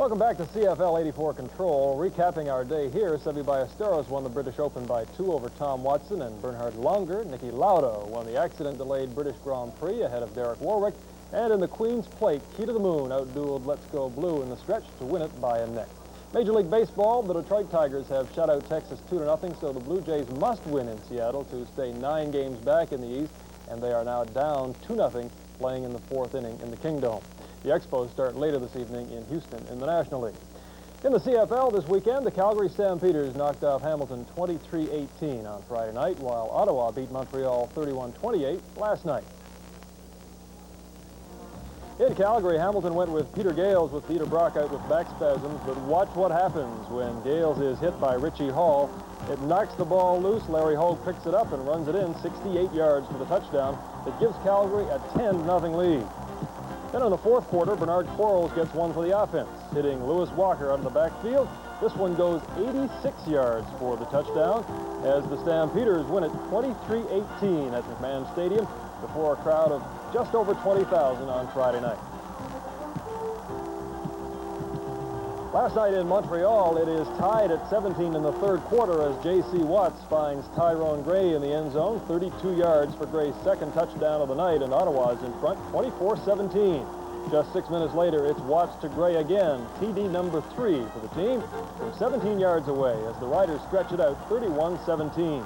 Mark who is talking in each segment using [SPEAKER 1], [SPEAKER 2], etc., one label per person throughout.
[SPEAKER 1] Welcome back to CFL 84 Control. Recapping our day here, Seve Ballesteros won the British Open by 2 over Tom Watson, and Bernhard Langer. Nicky Lauda won the accident-delayed British Grand Prix ahead of Derek Warwick. And in the Queen's Plate, Key to the Moon outdueled Let's Go Blue in the stretch to win it by a neck. Major League Baseball, the Detroit Tigers have shut out Texas 2-0, so the Blue Jays must win in Seattle to stay 9 games back in the East, and they are now down 2-0, playing in the 4th inning in the Kingdome. The Expos start later this evening in Houston in the National League. In the CFL this weekend, the Calgary Stampeders knocked off Hamilton 23-18 on Friday night, while Ottawa beat Montreal 31-28 last night. In Calgary, Hamilton went with Peter Gales with Peter Brock out with back spasms, but watch what happens when Gales is hit by Richie Hall. It knocks the ball loose. Larry Hogue picks it up and runs it in 68 yards for the touchdown. It gives Calgary a 10-0 lead. Then in the 4th quarter, Bernard Quarles gets one for the offense, hitting Lewis Walker out of the backfield. This one goes 86 yards for the touchdown as the Stampeders win it 23-18 at McMahon Stadium before a crowd of just over 20,000 on Friday night. Last night in Montreal, it is tied at 17 in the 3rd quarter as J.C. Watts finds Tyrone Gray in the end zone, 32 yards for Gray's 2nd touchdown of the night, and Ottawa's in front, 24-17. Just 6 minutes later, it's Watts to Gray again, TD number 3 for the team, from 17 yards away as the Riders stretch it out 31-17.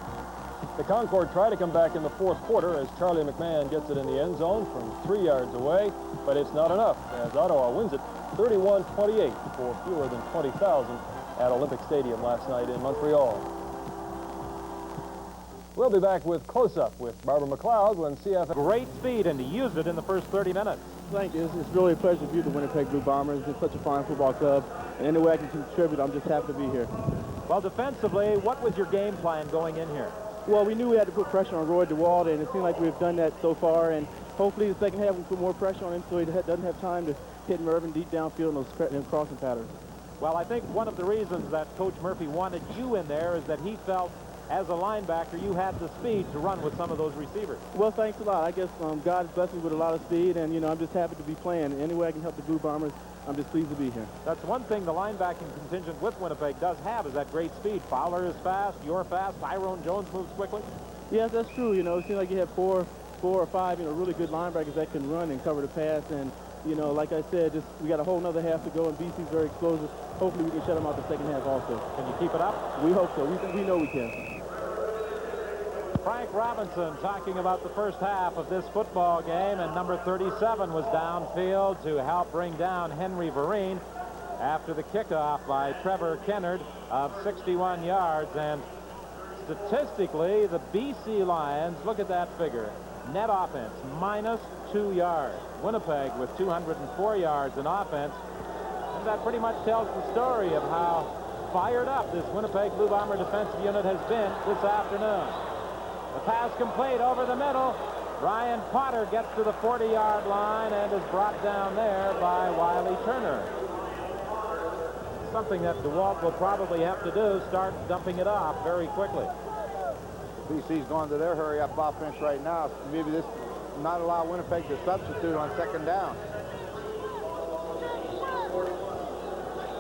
[SPEAKER 1] The Concord try to come back in the 4th quarter as Charlie McMahon gets it in the end zone from 3 yards away, but it's not enough as Ottawa wins it 31-28 for fewer than 20,000 at Olympic Stadium last night in Montreal. We'll be back with Close-Up with Barbara McLeod when CFL...
[SPEAKER 2] Great speed, and he used it in the first 30 minutes.
[SPEAKER 3] Thank you. It's really a pleasure to be with the Winnipeg Blue Bombers. It's such a fine football club, and any way I can contribute, I'm just happy to be here.
[SPEAKER 2] Well, defensively, what was your game plan going in here?
[SPEAKER 3] Well, we knew we had to put pressure on Roy DeWalt, and it seemed like we've done that so far, and hopefully the second half we put more pressure on him so he doesn't have time to hit Mervyn deep downfield in those crossing patterns.
[SPEAKER 2] Well, I think one of the reasons that Coach Murphy wanted you in there is that he felt as a linebacker you had the speed to run with some of those receivers.
[SPEAKER 3] Well, thanks a lot. I guess God has blessed me with a lot of speed, and, you know, I'm just happy to be playing. Any way I can help the Blue Bombers, I'm just pleased to be here.
[SPEAKER 2] That's one thing the linebacking contingent with Winnipeg does have is that great speed. Fowler is fast, you're fast, Tyrone Jones moves quickly.
[SPEAKER 3] Yes, that's true. You know, it seems like you have four or five, you know, really good linebackers that can run and cover the pass, and you know, like I said, we got a whole nother half to go, and BC's very explosive. Hopefully we can shut them out the second half also.
[SPEAKER 2] Can you keep it up?
[SPEAKER 3] We hope so. We know we can.
[SPEAKER 2] Frank Robinson talking about the first half of this football game, and number 37 was downfield to help bring down Henry Vereen after the kickoff by Trevor Kennard of 61 yards. And statistically, the BC Lions, look at that figure, net offense -2 yards. Winnipeg with 204 yards in offense, and that pretty much tells the story of how fired up this Winnipeg Blue Bomber defensive unit has been this afternoon. The pass complete over the middle. Ryan Potter gets to the 40-yard line and is brought down there by Wiley Turner. Something that DeWalt will probably have to do, start dumping it off very quickly.
[SPEAKER 4] BC's going to their hurry-up offense right now. Maybe this not allow Winnipeg to substitute on 2nd down.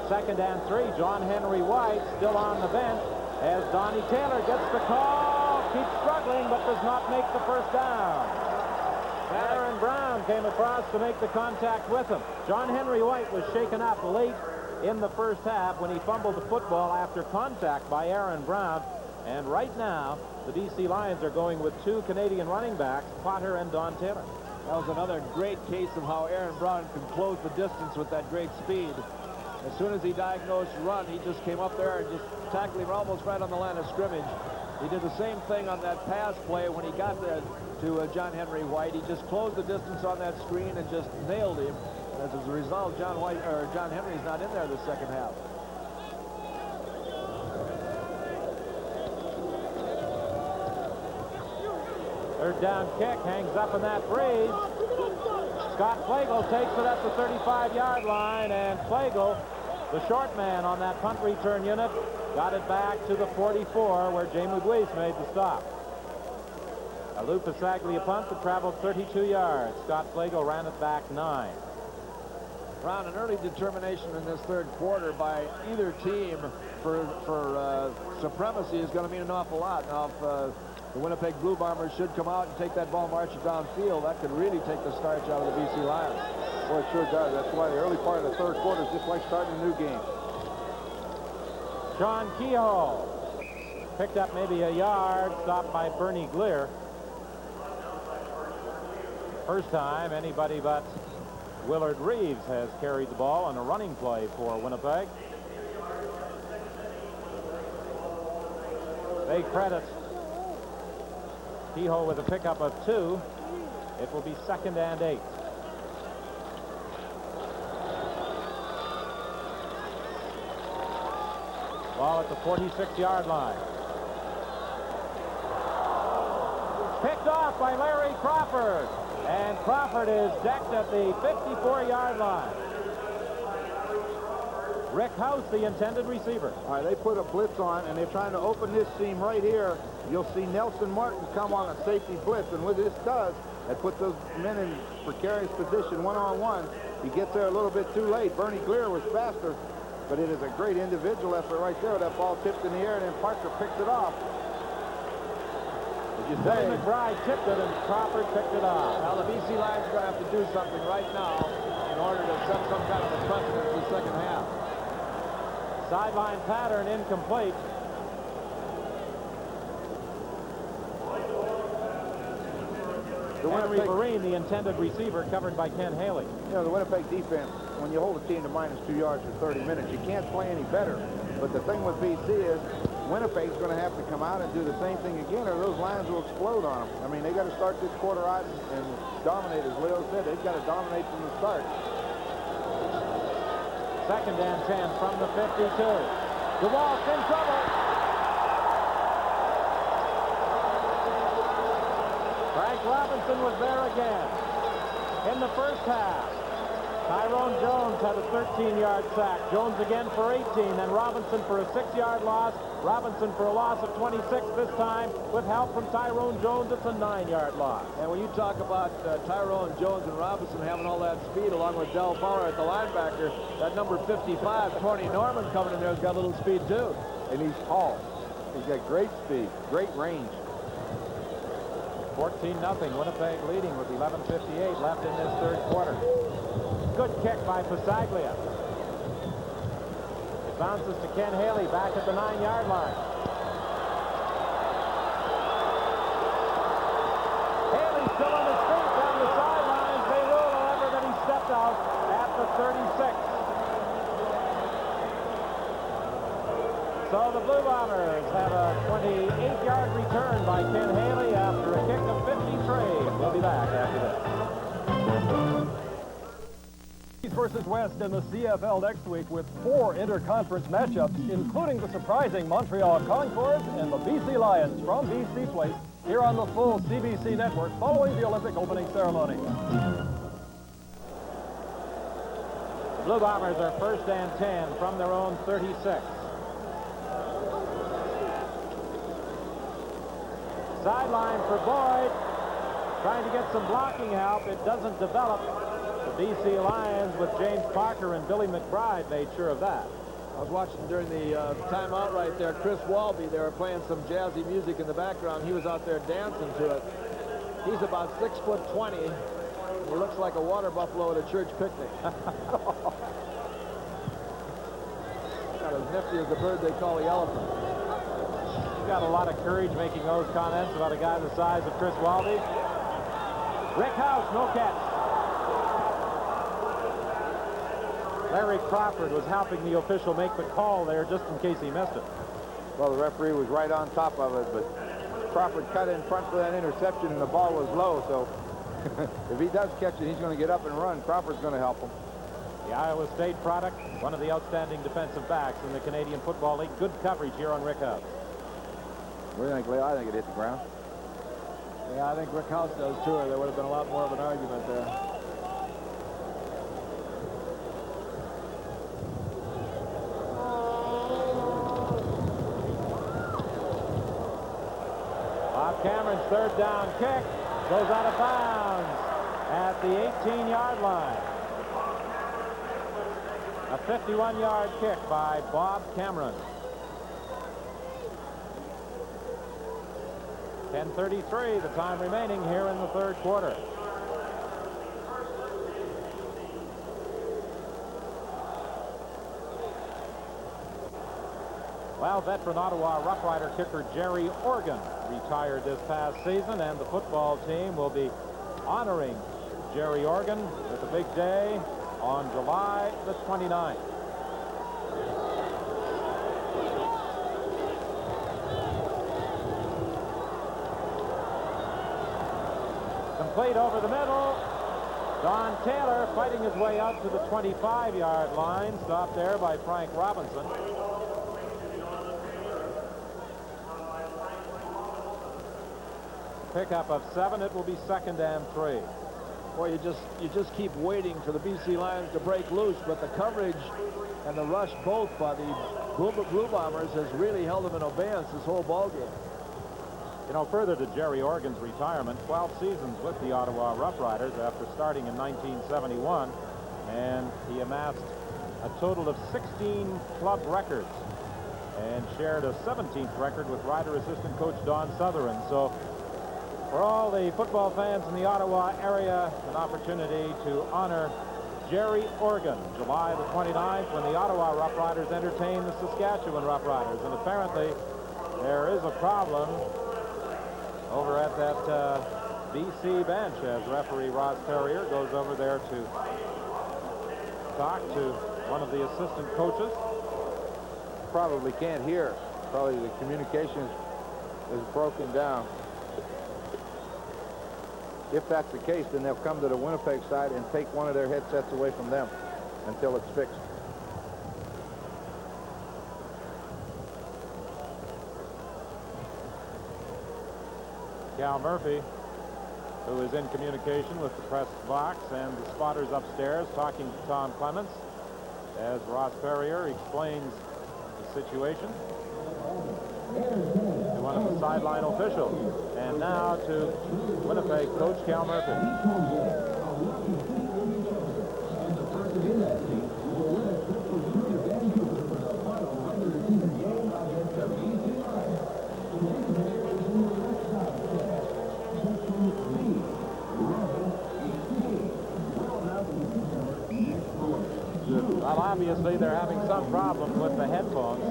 [SPEAKER 2] 2nd and 3. John Henry White still on the bench as Donnie Taylor gets the call, keeps struggling, but does not make the first down. Aaron Brown came across to make the contact with him. John Henry White was shaken up late in the first half when he fumbled the football after contact by Aaron Brown. And right now, the BC Lions are going with 2 Canadian running backs, Potter and Don Taylor.
[SPEAKER 4] That was another great case of how Aaron Brown can close the distance with that great speed. As soon as he diagnosed run, he just came up there and just tackled him almost right on the line of scrimmage. He did the same thing on that pass play when he got there to John Henry White. He just closed the distance on that screen and just nailed him. As a result, John Henry's not in there the second half.
[SPEAKER 2] Third down kick hangs up in that breeze. Scott Flagel takes it at the 35-yard line, and Flagel, the short man on that punt return unit, got it back to the 44 where Jay Muguiz made the stop. A Lou Pasaglia punt that traveled 32 yards. Scott Flagel ran it back 9.
[SPEAKER 4] Brown, an early determination in this third quarter by either team for supremacy is going to mean an awful lot. Now, if the Winnipeg Blue Bombers should come out and take that ball marching downfield, that could really take the starch out of the BC Lions.
[SPEAKER 5] Well, it sure does. That's why the early part of the third quarter is just like starting a new game.
[SPEAKER 2] Sean Kehoe picked up maybe a yard, stopped by Bernie Gleer. First time anybody but Willard Reeves has carried the ball on a running play for Winnipeg. They credit Kehoe with a pickup of 2. It will be 2nd and 8. Ball at the 46-yard line. Picked off by Larry Crawford. And Crawford is decked at the 54-yard line. Rick House, the intended receiver.
[SPEAKER 5] All right, they put a blitz on, and they're trying to open this seam right here. You'll see Nelson Martin come on a safety blitz, and what this does, it puts those men in precarious position one-on-one. He gets there a little bit too late. Bernie Gleer was faster, but it is a great individual effort right there. That ball tipped in the air, and then Parker picks it off.
[SPEAKER 2] Billy McBride tipped it, and Crawford picked it off.
[SPEAKER 4] Now, the BC Lions are going to have to do something right now in order to set some kind of a precedent in the second half.
[SPEAKER 2] Sideline pattern incomplete. Henry Vereen, the intended receiver, covered by Ken Haley.
[SPEAKER 5] You know, the Winnipeg defense, when you hold a team to -2 yards for 30 minutes, you can't play any better. But the thing with BC is Winnipeg's going to have to come out and do the same thing again, or those Lions will explode on them. I mean, they got to start this quarter out and dominate, as Leo said. They've got to dominate from the start.
[SPEAKER 2] 2nd and 10 from the 52. DeWalt's in trouble. Frank Robinson was there again. In the first half, Tyrone Jones had a 13-yard sack. Jones again for 18, and Robinson for a 6-yard loss. Robinson for a loss of 26 this time. With help from Tyrone Jones, it's a 9-yard loss.
[SPEAKER 4] And when you talk about Tyrone Jones and Robinson having all that speed along with Del Fowler at the linebacker, that number 55, Tony Norman, coming in there, has got a little speed too.
[SPEAKER 5] And he's tall. He's got great speed, great range.
[SPEAKER 2] 14-0, Winnipeg leading with 11:58 left in this third quarter. Good kick by Pasaglia. It bounces to Ken Haley back at the 9-yard line. Haley still on his feet down the sidelines. They rule, however, that he stepped out at the 36. So the Blue Bombers have a 28-yard return by Ken Haley after a kick of 53. We'll be back after this.
[SPEAKER 1] East versus West in the CFL next week with 4 interconference matchups, including the surprising Montreal Concords and the BC Lions from BC Place here on the full CBC network following the Olympic opening ceremony.
[SPEAKER 2] The Blue Bombers are 1st and 10 from their own 36. Sideline for Boyd, trying to get some blocking help. It doesn't develop. The BC Lions with James Parker and Billy McBride made sure of that.
[SPEAKER 4] I was watching during the timeout right there. Chris Walby, they were playing some jazzy music in the background. He was out there dancing to it. He's about 6'20". He looks like a water buffalo at a church picnic. Not as nifty as the bird they call the elephant.
[SPEAKER 2] He's got a lot of courage making those comments about a guy the size of Chris Walby. Rick House, no catch. Larry Crawford was helping the official make the call there just in case he missed it.
[SPEAKER 5] Well, the referee was right on top of it, but Crawford cut in front for that interception, and the ball was low, so if he does catch it, he's going to get up and run. Crawford's going to help him.
[SPEAKER 2] The Iowa State product, one of the outstanding defensive backs in the Canadian Football League. Good coverage here on Rick House.
[SPEAKER 5] What do you think, Leo? I think it hit the ground.
[SPEAKER 4] Yeah, I think Rick House does too, or there would have been a lot more of an argument there.
[SPEAKER 2] Bob Cameron's 3rd down kick goes out of bounds at the 18-yard line. A 51-yard kick by Bob Cameron. 10:33, the time remaining here in the third quarter. Well, veteran Ottawa Rough Rider kicker Jerry Organ retired this past season, and the football team will be honoring Jerry Organ with a big day on July the 29th. Complete over the middle. Don Taylor fighting his way out to the 25-yard line. Stopped there by Frank Robinson. Pickup of 7. It will be 2nd and 3.
[SPEAKER 4] Boy, you just keep waiting for the BC Lions to break loose, but the coverage and the rush both by the Blue Bombers has really held them in abeyance this whole ball game.
[SPEAKER 2] You know, further to Jerry Organ's retirement, 12 seasons with the Ottawa Rough Riders after starting in 1971, and he amassed a total of 16 club records and shared a 17th record with Rider assistant coach Don Sutherland. So for all the football fans in the Ottawa area, an opportunity to honor Jerry Organ, July the 29th, when the Ottawa Rough Riders entertain the Saskatchewan Rough Riders. And apparently there is a problem over at that BC bench as referee Ross Perrier goes over there to talk to one of the assistant coaches.
[SPEAKER 5] Probably can't hear. Probably the communication is broken down. If that's the case, then they'll come to the Winnipeg side and take one of their headsets away from them until it's fixed.
[SPEAKER 2] Cal Murphy, who is in communication with the press box and the spotters upstairs, talking to Tom Clements as Ross Perrier explains the situation to one of the sideline officials. And now to Winnipeg coach Cal Murphy. Well, obviously they're having some problem with the headphones.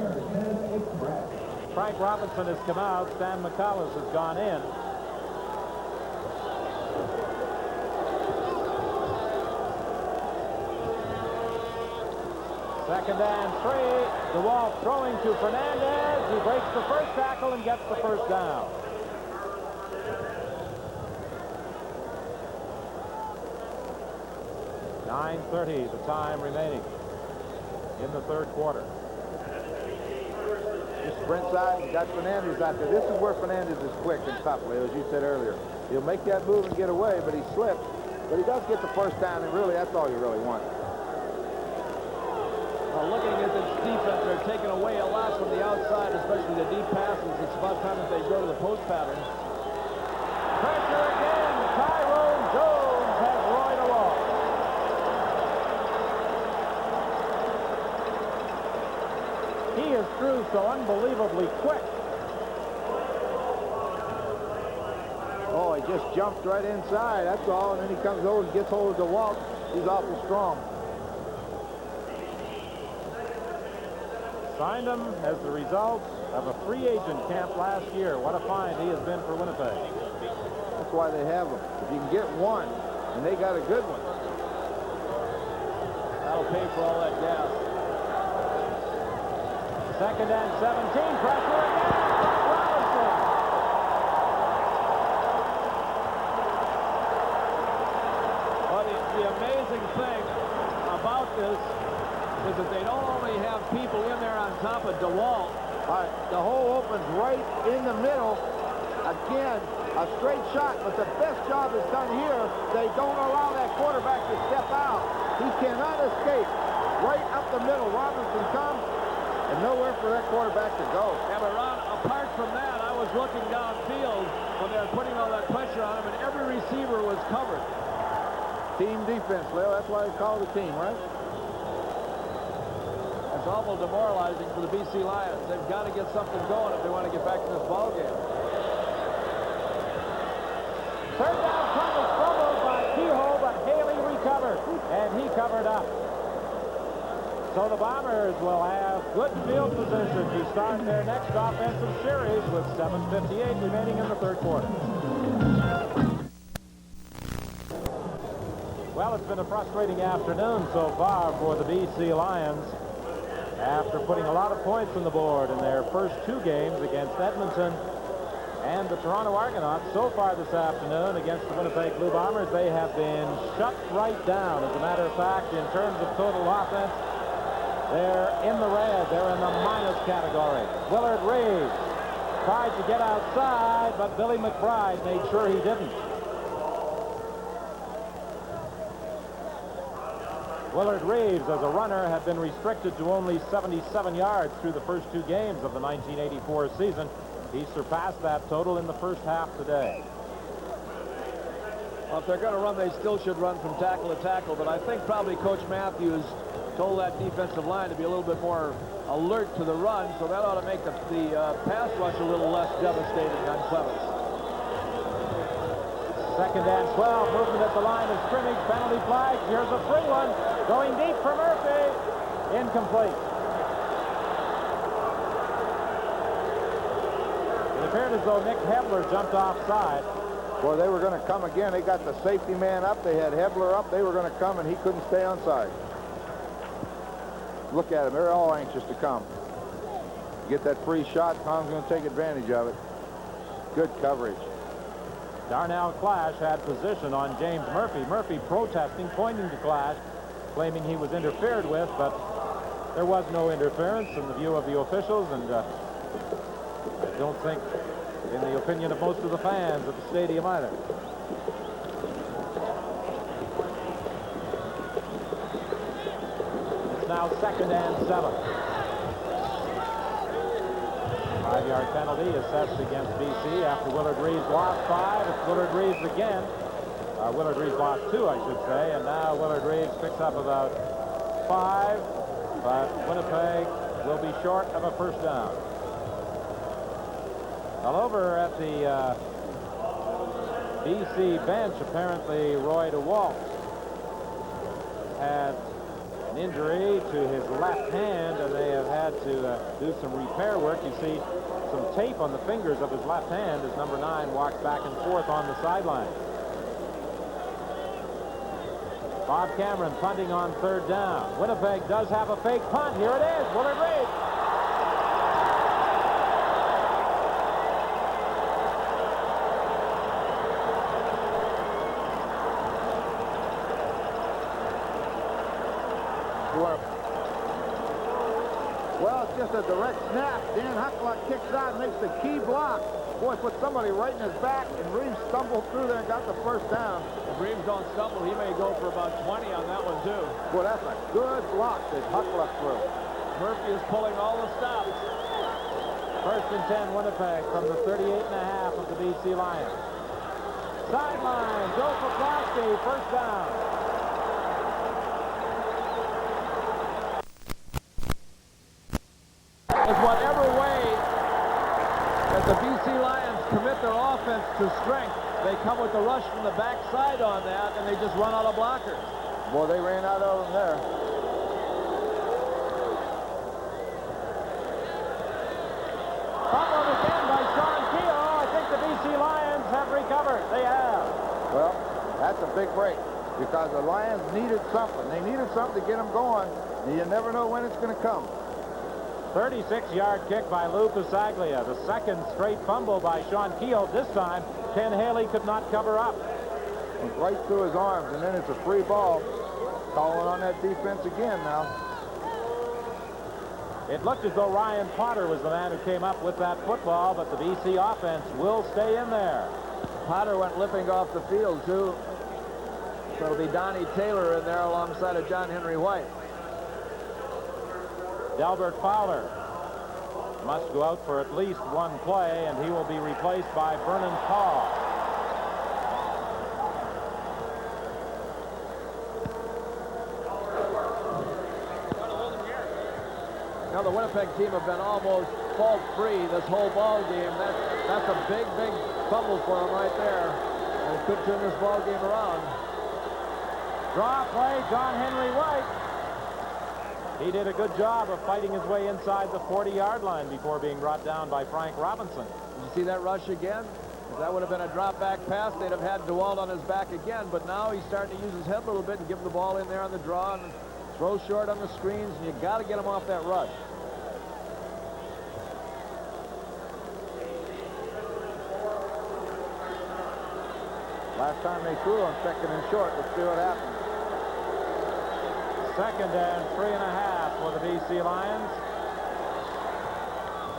[SPEAKER 2] Frank Robinson has come out. Stan McCullough has gone in. Second and 3. DeWalt throwing to Fernandez. He breaks the first tackle and gets the first down. .9:30 the time remaining in the third quarter.
[SPEAKER 5] Just sprint side, you got Fernandez out there. This is where Fernandez is quick and tough, Leo, as you said earlier. He'll make that move and get away, but he slips. But he does get the first down, and really, that's all you really want.
[SPEAKER 4] Well, looking at this defense, they're taking away a lot from the outside, especially the deep passes. It's about time that they go to the post pattern.
[SPEAKER 2] Pressure again. Tyrone Jones has Roy DeWalt. He is through so unbelievably quick.
[SPEAKER 5] Oh, he just jumps right inside, that's all, and then he comes over and gets hold of DeWalt. He's awful strong.
[SPEAKER 2] Signed him as the result of a free agent camp last year. What a find he has been for Winnipeg.
[SPEAKER 5] That's why they have him. If you can get one, and they got a good one.
[SPEAKER 4] That'll pay for all that gas.
[SPEAKER 2] Second and 17. Pressure again. Robinson.
[SPEAKER 4] Well, the amazing thing about this is that they don't only have people in there on top of DeWalt.
[SPEAKER 5] The hole opens right in the middle. Again, a straight shot, but the best job is done here. They don't allow that quarterback to step out. He cannot escape. Right up the middle, Robinson comes, and nowhere for that quarterback to go.
[SPEAKER 4] Yeah, but Ron, apart from that, I was looking downfield when they were putting all that pressure on him, and every receiver was covered.
[SPEAKER 5] Team defense, Leo. That's why they call it a team, right?
[SPEAKER 4] It's awful demoralizing for the BC Lions. They've got to get something going if they want to get back to this ball game.
[SPEAKER 2] Third down fumbled by Kehoe, but Haley recovered, and he covered up. So the Bombers will have good field position to start their next offensive series with 7:58 remaining in the third quarter. Well, it's been a frustrating afternoon so far for the BC Lions after putting a lot of points on the board in their first two games against Edmonton and the Toronto Argonauts. So far this afternoon against the Winnipeg Blue Bombers, they have been shut right down. As a matter of fact, in terms of total offense, they're in the red. They're in the minus category. Willard Reeves tried to get outside, but Billy McBride made sure he didn't. Willard Reeves, as a runner, had been restricted to only 77 yards through the first two games of the 1984 season. He surpassed that total in the first half today.
[SPEAKER 4] Well, if they're going to run, they still should run from tackle to tackle, but I think probably Coach Matthews told that defensive line to be a little bit more alert to the run, so that ought to make the pass rush a little less devastating on Clemens.
[SPEAKER 2] Second and 12, movement at the line of scrimmage, penalty flag. Here's a free one, going deep for Murphy. Incomplete. It appeared as though Nick Hebler jumped offside.
[SPEAKER 5] Boy, they were going to come again. They got the safety man up. They had Hebler up. They were going to come, and he couldn't stay onside. Look at them. They're all anxious to come. Get that free shot. Tom's going to take advantage of it. Good coverage.
[SPEAKER 2] Darnell Clash had position on James Murphy. Murphy protesting, pointing to Clash, claiming he was interfered with, but there was no interference in the view of the officials, and I don't think in the opinion of most of the fans at the stadium either. It's now second and 7. 5-yard penalty assessed against BC after Willard Reeves lost 5. It's Willard Reeves again. Willard Reeves lost 2, I should say, and now Willard Reeves picks up about 5, but Winnipeg will be short of a first down. Well, over at the BC bench, apparently Roy DeWalt had an injury to his left hand, and they have had to do some repair work. You see some tape on the fingers of his left hand as number 9 walks back and forth on the sideline. Bob Cameron punting on third down. Winnipeg does have a fake punt. Here it is. Willard Reeves.
[SPEAKER 5] Well, it's just a direct snap. Dan Huckluck kicks out and makes the key block. Boy, put somebody right in his back, and Reeves stumbled through there and got the first down.
[SPEAKER 4] If Reeves don't stumble, he may go for about 20 on that one, too.
[SPEAKER 5] Boy, that's a good block that Huckluck threw.
[SPEAKER 4] Murphy is pulling all the stops.
[SPEAKER 2] First and 10, Winnipeg from the 38.5 of the BC Lions. Sideline, Joe Poplawski, first down.
[SPEAKER 4] Is whatever way that the BC Lions commit their offense to strength, they come with the rush from the backside on that, and they just run out of blockers.
[SPEAKER 5] Boy, they ran out of them there.
[SPEAKER 2] Fumbled again by Sean Keogh. I think the BC Lions have recovered. They have.
[SPEAKER 5] Well, that's a big break because the Lions needed something. They needed something to get them going. You never know when it's going to come.
[SPEAKER 2] 36-yard kick by Lou Pasaglia. The second straight fumble by Sean Keogh. This time, Ken Haley could not cover up.
[SPEAKER 5] Right through his arms, and then it's a free ball. Calling on that defense again now.
[SPEAKER 2] It looked as though Ryan Potter was the man who came up with that football, but the BC offense will stay in there.
[SPEAKER 4] Potter went limping off the field, too. So it'll be Donnie Taylor in there alongside of John Henry White.
[SPEAKER 2] Delbert Fowler must go out for at least one play, and he will be replaced by Vernon Paul.
[SPEAKER 4] the Winnipeg team have been almost fault-free this whole ball game. That's a big, big fumble for them right there. And it could turn this ball game around.
[SPEAKER 2] Draw play, John Henry White. He did a good job of fighting his way inside the 40-yard line before being brought down by Frank Robinson.
[SPEAKER 4] Did you see that rush again? If that would have been a drop-back pass, they'd have had DeWalt on his back again. But now he's starting to use his head a little bit and give the ball in there on the draw and throw short on the screens, and you got to get him off that rush.
[SPEAKER 5] Last time they threw on 2nd and short. Let's see what happens.
[SPEAKER 2] 2nd and 3.5 for the BC Lions.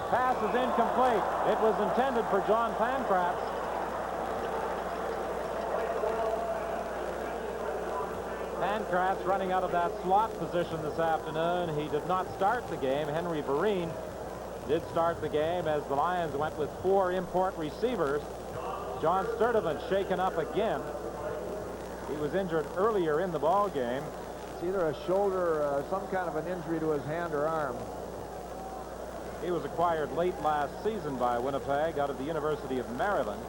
[SPEAKER 2] Pass is incomplete. It was intended for John Pankratz. Pankratz running out of that slot position this afternoon. He did not start the game. Henry Vereen did start the game as the Lions went with 4 import receivers. John Sturdivant shaken up again. He was injured earlier in the ball game.
[SPEAKER 4] It's either a shoulder or some kind of an injury to his hand or arm.
[SPEAKER 2] He was acquired late last season by Winnipeg out of the University of Maryland.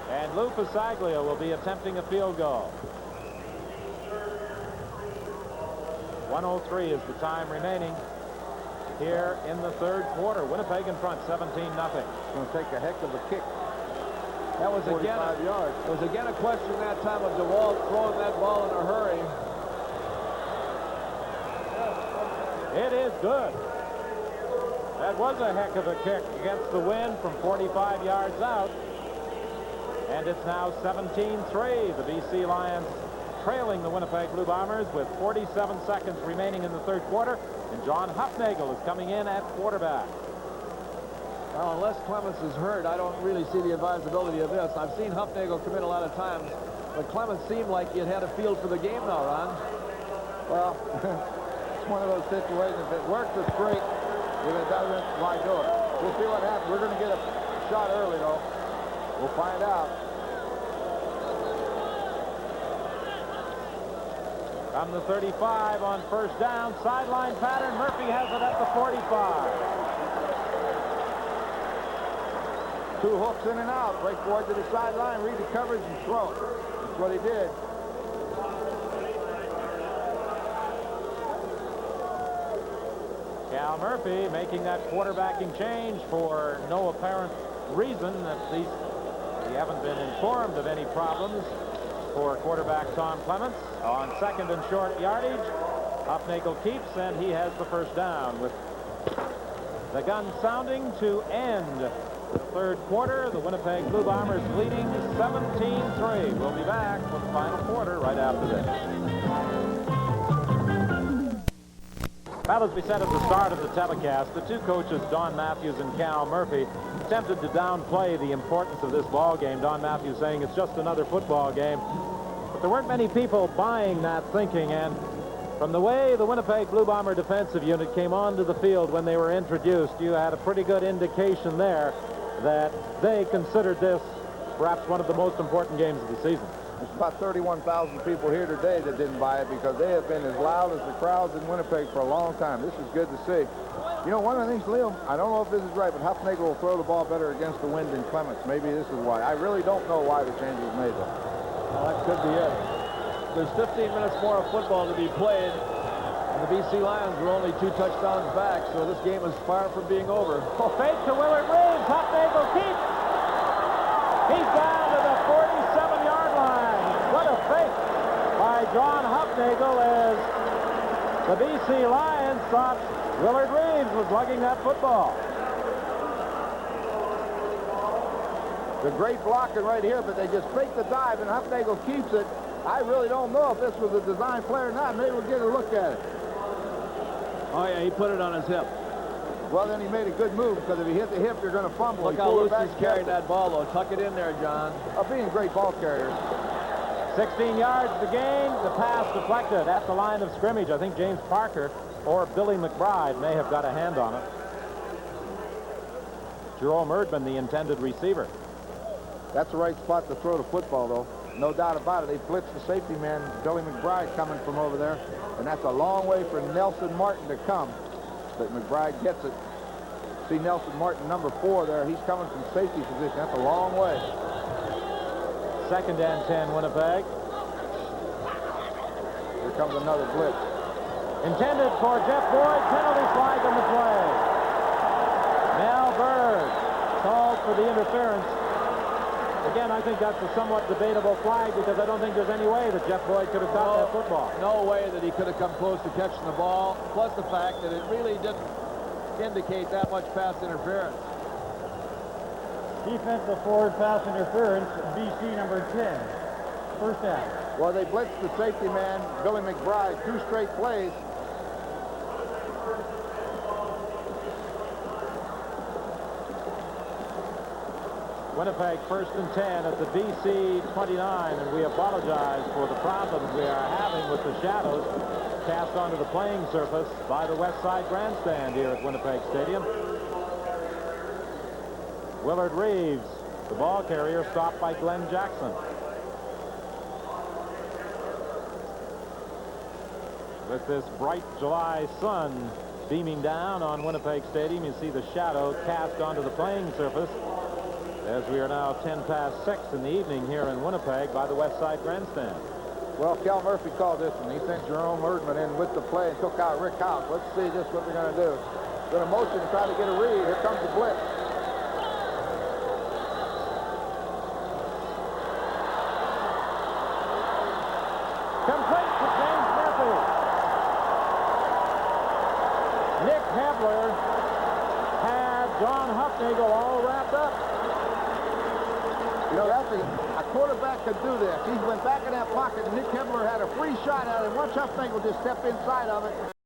[SPEAKER 2] And Lou Pasaglia will be attempting a field goal. 1:03 is the time remaining here in the 3rd quarter. Winnipeg in front, 17-0.
[SPEAKER 5] Going to take a heck of a kick.
[SPEAKER 4] That was again,
[SPEAKER 5] yards.
[SPEAKER 4] It was again a question that time of DeWalt throwing that ball in a hurry.
[SPEAKER 2] It is good. That was a heck of a kick against the wind from 45 yards out. And it's now 17-3. The BC Lions trailing the Winnipeg Blue Bombers with 47 seconds remaining in the 3rd quarter. And John Hufnagel is coming in at quarterback.
[SPEAKER 4] Well, unless Clements is hurt, I don't really see the advisability of this. I've seen Hufnagel come in a lot of times, but Clements seemed like he had a feel for the game now, Ron.
[SPEAKER 5] Well, it's one of those situations. If it works, it's great. If it doesn't, why do it? We'll see what happens. We're going to get a shot early, though. We'll find out.
[SPEAKER 2] From the 35 on 1st down, sideline pattern. Murphy has it at the 45.
[SPEAKER 5] 2 hooks in and out. Break forward to the sideline, read the coverage, and throw. That's what he did.
[SPEAKER 2] Cal Murphy making that quarterbacking change for no apparent reason. At least we haven't been informed of any problems for quarterback Tom Clements. On 2nd and short yardage, Hufnagel keeps, and he has the 1st down with the gun sounding to end the 3rd quarter. The Winnipeg Blue Bombers leading 17-3. We'll be back with the final quarter right after this. Well, as we said at the start of the telecast, the 2 coaches, Don Matthews and Cal Murphy, attempted to downplay the importance of this ball game. Don Matthews saying it's just another football game. But there weren't many people buying that thinking, and from the way the Winnipeg Blue Bomber defensive unit came onto the field when they were introduced, you had a pretty good indication there that they considered this perhaps one of the most important games of the season.
[SPEAKER 5] There's about 31,000 people here today that didn't buy it because they have been as loud as the crowds in Winnipeg for a long time. This is good to see. You know, one of the things, Leo, I don't know if this is right, but Hufnagel will throw the ball better against the wind than Clements. Maybe this is why. I really don't know why the change was made, though.
[SPEAKER 4] Well, that could be it. There's 15 minutes more of football to be played, and the BC Lions were only 2 touchdowns back, so this game is far from being over.
[SPEAKER 2] Oh, fake to Willard Reeves. Hufnagel keeps. He's down to the 47-yard line. What a fake by John Hufnagel as the BC Lions thought Willard Reeves was lugging that football.
[SPEAKER 5] The great blocking right here, but they just fake the dive, and Hufnagel keeps it. I really don't know if this was a design play or not. Maybe we'll get a look at it.
[SPEAKER 4] Oh, yeah, he put it on his hip.
[SPEAKER 5] Well, then he made a good move, because if he hit the hip, you're going to fumble.
[SPEAKER 4] Look how loose he's carrying that ball, though. Tuck it in there, John.
[SPEAKER 5] Being great ball carriers.
[SPEAKER 2] 16 yards to gain. The pass deflected at the line of scrimmage. I think James Parker or Billy McBride may have got a hand on it. Jerome Erdman, the intended receiver.
[SPEAKER 5] That's the right spot to throw the football, though. No doubt about it. They blitzed the safety man, Billy McBride, coming from over there. And that's a long way for Nelson Martin to come. But McBride gets it. See Nelson Martin, number 4 there. He's coming from safety position. That's a long way.
[SPEAKER 2] 2nd and 10, Winnipeg.
[SPEAKER 5] Here comes another blitz.
[SPEAKER 2] Intended for Jeff Boyd. Penalty flag on the play. Mel Bird called for the interference. Again, I think that's a somewhat debatable flag because I don't think there's any way that Jeff Boyd could have caught that football.
[SPEAKER 4] No way that he could have come close to catching the ball, plus the fact that it really didn't indicate that much pass interference.
[SPEAKER 6] Defensive forward pass interference, BC number 10. First down.
[SPEAKER 5] Well, they blitzed the safety man, Billy McBride, 2 straight plays.
[SPEAKER 2] Winnipeg 1st and 10 at the BC 29, and we apologize for the problems we are having with the shadows cast onto the playing surface by the West Side Grandstand here at Winnipeg Stadium. Willard Reeves, the ball carrier, stopped by Glenn Jackson. With this bright July sun beaming down on Winnipeg Stadium, you see the shadow cast onto the playing surface as we are now 10 past 6 in the evening here in Winnipeg by the West Side Grandstand.
[SPEAKER 5] Well, Cal Murphy called this one. He sent Jerome Erdman in with the play and took out Rick House. Let's see just what they're going to do. Going to motion to try to get a read. Here comes the blitz.
[SPEAKER 2] Complete to James Murphy. Nick Hebler had John Huffnagel all wrapped up.
[SPEAKER 5] You know, that's a quarterback could do this. He went back in that pocket, and Nick Hebler had a free shot at it. Once Huffnagel just stepped inside of it,